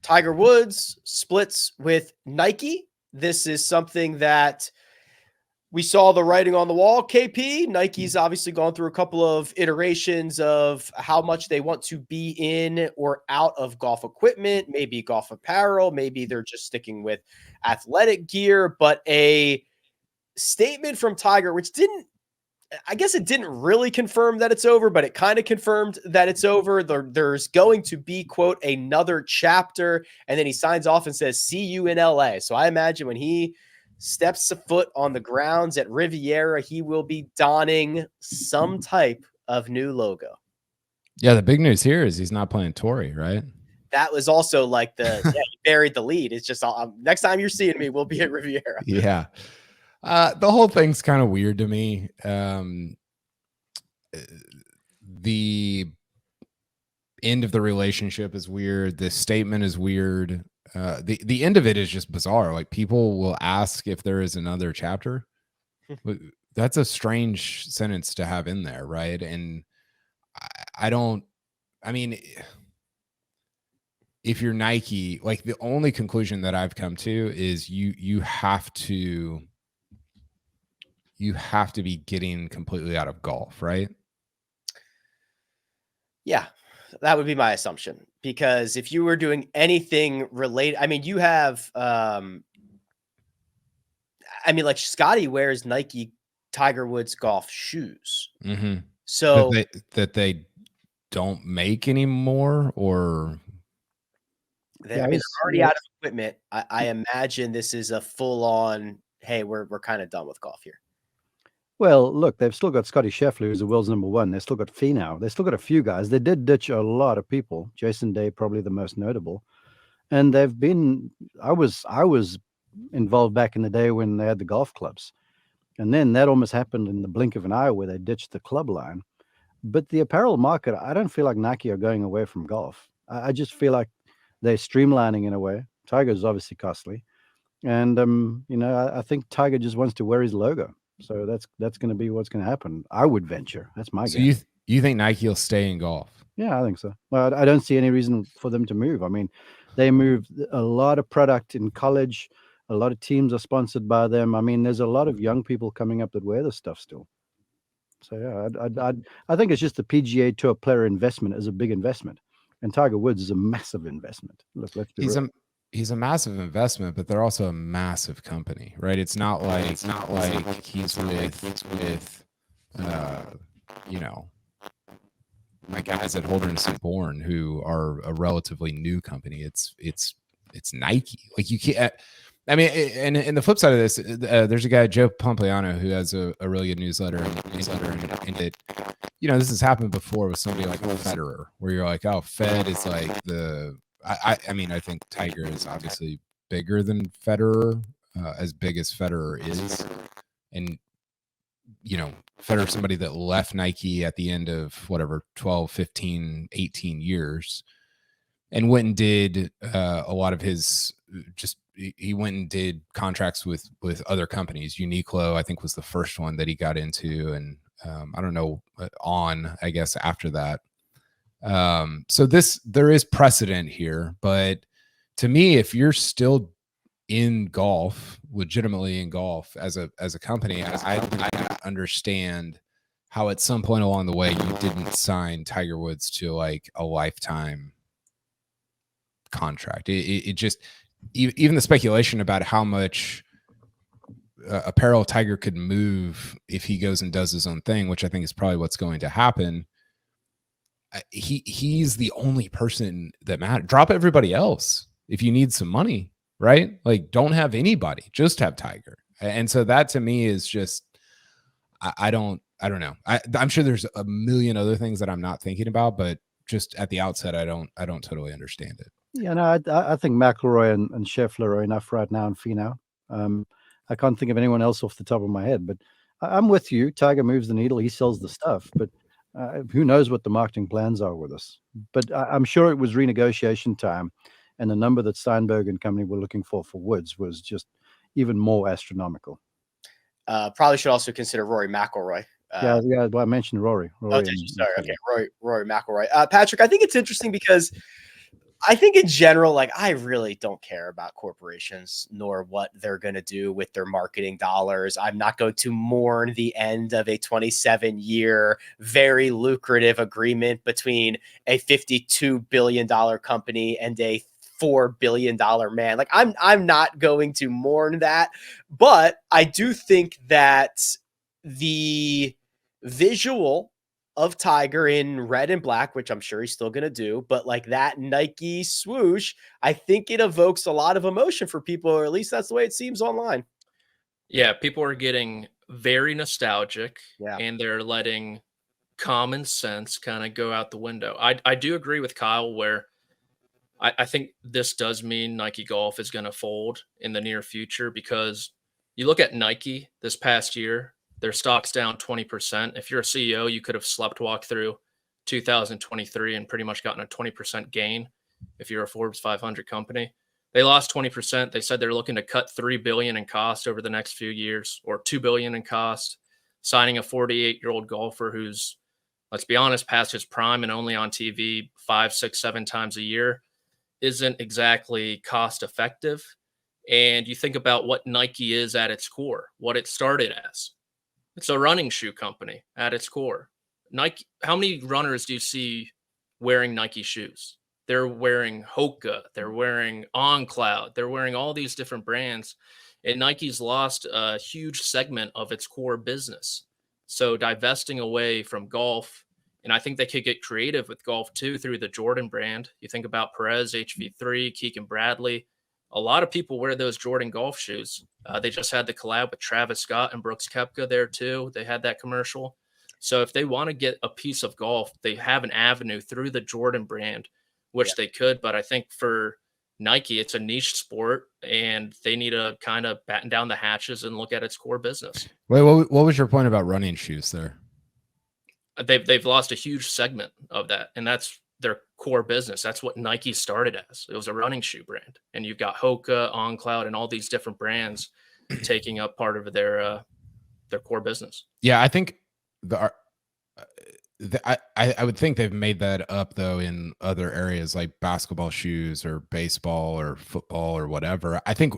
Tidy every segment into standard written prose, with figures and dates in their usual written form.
Tiger Woods splits with Nike. This is something that we saw the writing on the wall. KP, Nike's obviously gone through a couple of iterations of how much they want to be in or out of golf equipment, maybe golf apparel, maybe they're just sticking with athletic gear, but a statement from Tiger, which didn't really confirm that it's over, but it kind of confirmed that it's over. There's going to be, quote, another chapter. And then he signs off and says, see you in LA. So I imagine when he steps a foot on the grounds at Riviera, he will be donning some type of new logo. Yeah, the big news here is he's not playing Torrey, right? That was also like he buried the lead. It's just next time you're seeing me, we'll be at Riviera. Yeah. The whole thing's kind of weird to me. The end of the relationship is weird. The statement is weird. The end of it is just bizarre. Like, people will ask if there is another chapter. That's a strange sentence to have in there, right? And if you're Nike, like, the only conclusion that I've come to is you have to be getting completely out of golf, right? Yeah, that would be my assumption, because if you were doing anything related, I mean, you have, like Scotty wears Nike Tiger Woods golf shoes. Mm-hmm. So that they don't make anymore, or they're already out of equipment. I imagine this is a full on, hey, we're kind of done with golf here. Well, look, they've still got Scotty Scheffler, who's the world's #1. They've still got Finau. They've still got a few guys. They did ditch a lot of people. Jason Day, probably the most notable. And they've been, I was involved back in the day when they had the golf clubs. And then that almost happened in the blink of an eye where they ditched the club line. But the apparel market, I don't feel like Nike are going away from golf. I just feel like they're streamlining in a way. Tiger's obviously costly. And, I think Tiger just wants to wear his logo. So that's going to be what's going to happen. I would venture. That's my guess. So you think Nike will stay in golf? Yeah, I think so. Well, I don't see any reason for them to move. I mean, they moved a lot of product in college. A lot of teams are sponsored by them. I mean, there's a lot of young people coming up that wear this stuff still. So yeah, I think it's just the PGA Tour player investment is a big investment, and Tiger Woods is a massive investment. Look, let's be real. He's a massive investment, but they're also a massive company, right? It's not like he's with my guys at Holderness Bourne, who are a relatively new company. It's Nike. Like, you can't. I mean, and the flip side of this, there's a guy, Joe Pompliano, who has a really good newsletter, and it, this has happened before with somebody like Federer, where you're like, oh, Fed is like the. I think Tiger is obviously bigger than Federer, as big as Federer is. And, Federer, somebody that left Nike at the end of 12, 15, 18 years, and went and did a lot of his he went and did contracts with other companies. Uniqlo, I think, was the first one that he got into. And I don't know, I guess, after that. So there is precedent here, but to me, if you're still in golf, legitimately in golf as a company, I understand how at some point along the way you didn't sign Tiger Woods to like a lifetime contract. It just, even the speculation about how much apparel Tiger could move if he goes and does his own thing, which I think is probably what's going to happen. He's the only person that matters. Drop everybody else if you need some money, right? Like, don't have anybody, just have Tiger. And so that to me is just, I don't know. I'm sure there's a million other things that I'm not thinking about, but just at the outset, I don't totally understand it. Yeah, no, I think McIlroy and Scheffler are enough right now, and Finau. I can't think of anyone else off the top of my head, but I'm with you. Tiger moves the needle. He sells the stuff, but who knows what the marketing plans are with us. But I'm sure it was renegotiation time, and the number that Steinberg and company were looking for Woods was just even more astronomical. Probably should also consider Rory McIlroy. Yeah. Well, I mentioned Rory. Oh, did you? Sorry. Okay, Rory McIlroy. Patrick, I think it's interesting because I think in general, like, I really don't care about corporations nor what they're going to do with their marketing dollars. I'm not going to mourn the end of a 27-year, very lucrative agreement between a $52 billion company and a $4 billion man. Like, I'm not going to mourn that, but I do think that the visual of Tiger in red and black, which I'm sure he's still going to do, but like that Nike swoosh, I think it evokes a lot of emotion for people, or at least that's the way it seems online. Yeah, people are getting very nostalgic, Yeah. and they're letting common sense kind of go out the window. I do agree with Kyle where I think this does mean Nike Golf is going to fold in the near future, because you look at Nike this past year, their stock's down 20%. If you're a CEO, you could have sleptwalked through 2023 and pretty much gotten a 20% gain if you're a Forbes 500 company. They lost 20%. They said they're looking to cut $3 billion in cost over the next few years, or $2 billion in cost, signing a 48-year-old golfer who's, let's be honest, past his prime and only on TV 5, 6, 7 times a year isn't exactly cost effective. And you think about what Nike is at its core, what it started as. It's a running shoe company at its core. Nike, how many runners do you see wearing Nike shoes? They're wearing Hoka, they're wearing On Cloud, they're wearing all these different brands. And Nike's lost a huge segment of its core business. So divesting away from golf, and I think they could get creative with golf too through the Jordan brand. You think about Perez, HV3, Keegan Bradley. A lot of people wear those Jordan golf shoes. They just had the collab with Travis Scott and Brooks Koepka there too. They had that commercial. So if they want to get a piece of golf, they have an avenue through the Jordan brand, which they could. But I think for Nike, it's a niche sport, and they need to kind of batten down the hatches and look at its core business. Wait, what was your point about running shoes there? They've lost a huge segment of that, and that's their core business. That's what Nike started as. It was a running shoe brand, and you've got Hoka, On Cloud, and all these different brands taking up part of their core business. Yeah, I think I would think they've made that up though in other areas like basketball shoes or baseball or football or whatever. I think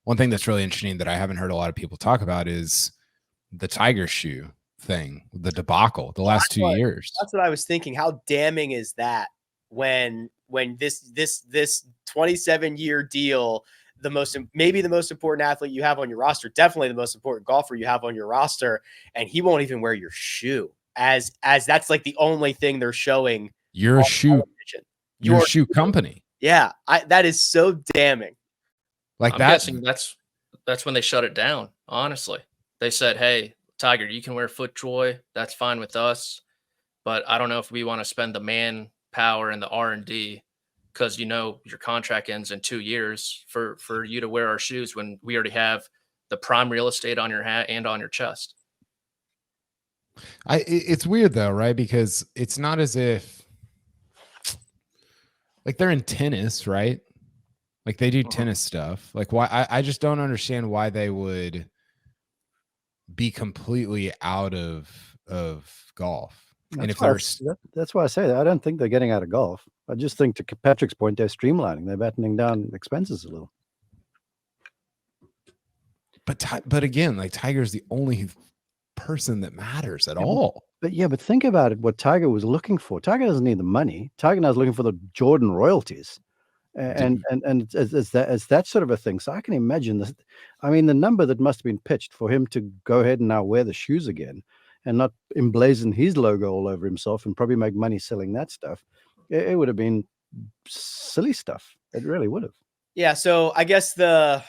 one thing that's really interesting that I haven't heard a lot of people talk about is the Tiger shoe thing, the debacle the last 2 years. That's what I was thinking. How damning is that when this 27-year deal, maybe the most important athlete you have on your roster, definitely the most important golfer you have on your roster, and he won't even wear your shoe, as that's like the only thing they're showing. Your shoe company. Yeah, that is so damning. Like I'm that. guessing that's when they shut it down. Honestly, they said, "Hey, Tiger, you can wear FootJoy. That's fine with us, but I don't know if we want to spend the manpower and the R&D, because your contract ends in 2 years for you to wear our shoes when we already have the prime real estate on your hat and on your chest." It's weird though, right? Because it's not as if like they're in tennis, right? Like they do tennis stuff. Like why? I just don't understand why they would be completely out of golf. That's why I say that. I don't think they're getting out of golf. I just think, to Patrick's point, they're streamlining. They're battening down expenses a little. But again, like Tiger's the only person that matters at all. But think about it. What Tiger was looking for. Tiger doesn't need the money. Tiger now is looking for the Jordan royalties. And it's that sort of a thing. So I can imagine this. I mean, the number that must have been pitched for him to go ahead and now wear the shoes again and not emblazon his logo all over himself and probably make money selling that stuff. It would have been silly stuff. It really would have. Yeah. So I guess the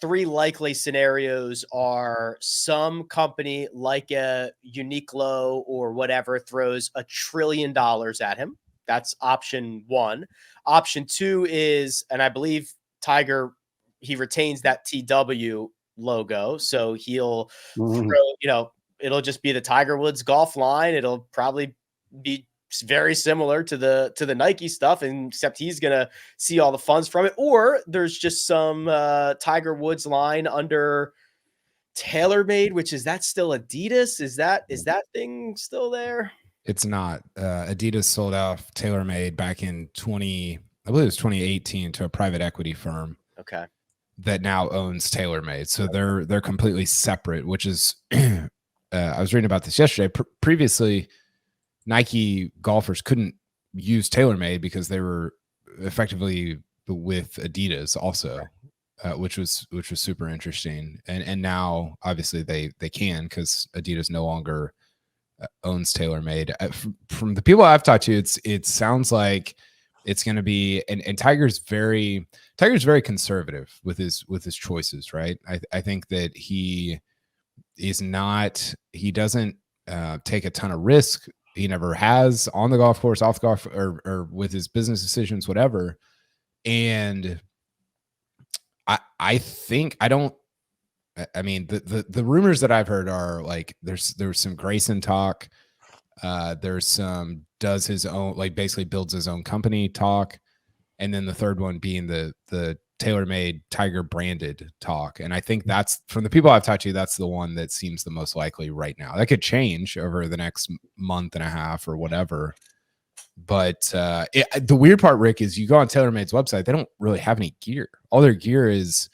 three likely scenarios are some company like a Uniqlo or whatever throws $1 trillion at him. That's option one. Option two is, and I believe Tiger, he retains that TW logo. So he'll throw, it'll just be the Tiger Woods golf line. It'll probably be very similar to the Nike stuff, except he's going to see all the funds from it. Or there's just some Tiger Woods line under TaylorMade, which is that still Adidas? Is that thing still there? It's not. Adidas sold off TaylorMade back in I believe it was 2018 to a private equity firm Okay. that now owns TaylorMade. So they're completely separate, which is I was reading about this yesterday. Previously, Nike golfers couldn't use TaylorMade because they were effectively with Adidas also, which was super interesting. And now obviously they can, because Adidas no longer owns TaylorMade. From the people I've talked to, it sounds like it's going to be, and Tiger's very conservative with his choices, right? I think that he doesn't take a ton of risk. He never has, on the golf course, off the golf, or with his business decisions, whatever. And I think, I mean, the rumors that I've heard are like, there's some Grayson talk. There's some does his own, like basically builds his own company talk. And then the third one being the TaylorMade Tiger branded talk. And I think that's, from the people I've talked to, that's the one that seems the most likely right now. That could change over the next month and a half or whatever. But the weird part, Rick, is you go on TaylorMade's website, they don't really have any gear. All their gear is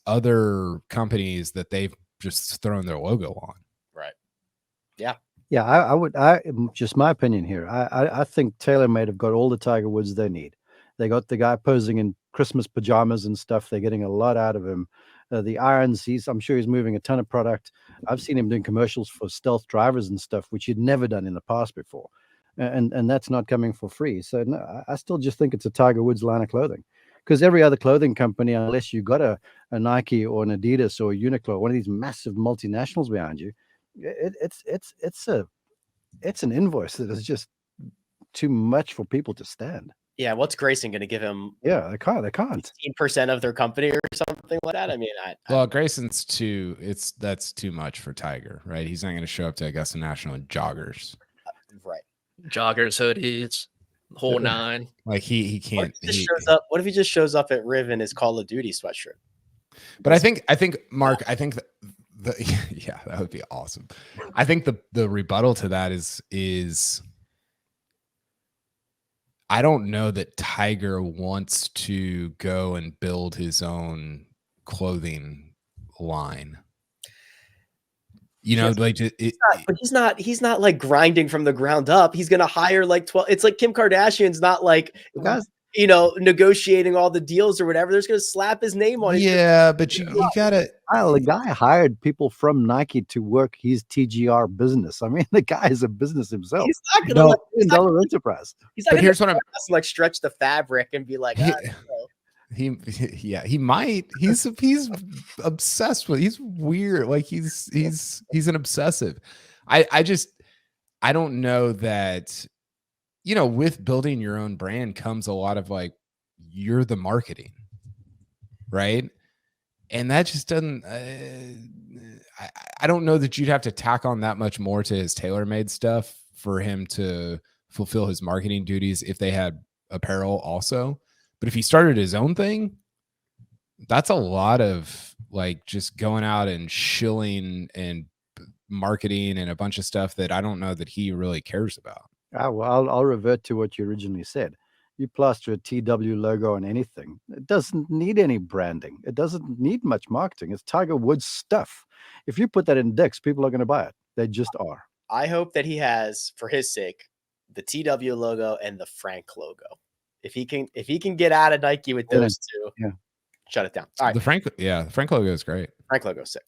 other companies that they've just thrown their logo on. Right. Yeah. Yeah, just my opinion here. I think TaylorMade have got all the Tiger Woods they need. They got the guy posing in Christmas pajamas and stuff. They're getting a lot out of him. The irons, I'm sure he's moving a ton of product. I've seen him doing commercials for stealth drivers and stuff, which he'd never done in the past before. And that's not coming for free. So no, I still just think it's a Tiger Woods line of clothing, because every other clothing company, unless you got a Nike or an Adidas or a Uniqlo, one of these massive multinationals behind you, it's an invoice that is just too much for people to stand. Yeah. What's Grayson going to give him? Yeah, they can't. 15% of their company or something like that. I mean, well, Grayson's that's too much for Tiger, right? He's not going to show up to Augusta National in joggers. Right. Joggers, hoodies, the whole nine. Like he can't. What if he just shows up at Riv in his Call of Duty sweatshirt? But I think Mark, I think yeah, that would be awesome. I think the rebuttal to that is I don't know that Tiger wants to go and build his own clothing line. You know, like he's not like grinding from the ground up. He's gonna hire like 12. It's like Kim Kardashian's not like, you know, negotiating all the deals or whatever. They're just gonna slap his name on it. Yeah, but you gotta. The guy hired people from Nike to work his TGR business. I mean, the guy is a business himself. He's not gonna $1 enterprise. He's not here's what I'm like stretch the fabric and be like, he might. He's obsessed with. He's weird. Like he's an obsessive. I don't know that, you know, with building your own brand comes a lot of like, you're the marketing, right? And that just doesn't. I don't know that you'd have to tack on that much more to his TaylorMade stuff for him to fulfill his marketing duties if they had apparel also. But if he started his own thing, that's a lot of like just going out and shilling and marketing and a bunch of stuff that I don't know that he really cares about. I'll revert to what you originally said. You plaster a TW logo on anything. It doesn't need any branding. It doesn't need much marketing. It's Tiger Woods stuff. If you put that in Dick's, people are going to buy it. They just are. I hope that he has, for his sake, the TW logo and the Frank logo. If he can get out of Nike with those two, shut it down. All right. The Frank logo is great. Frank logo is sick.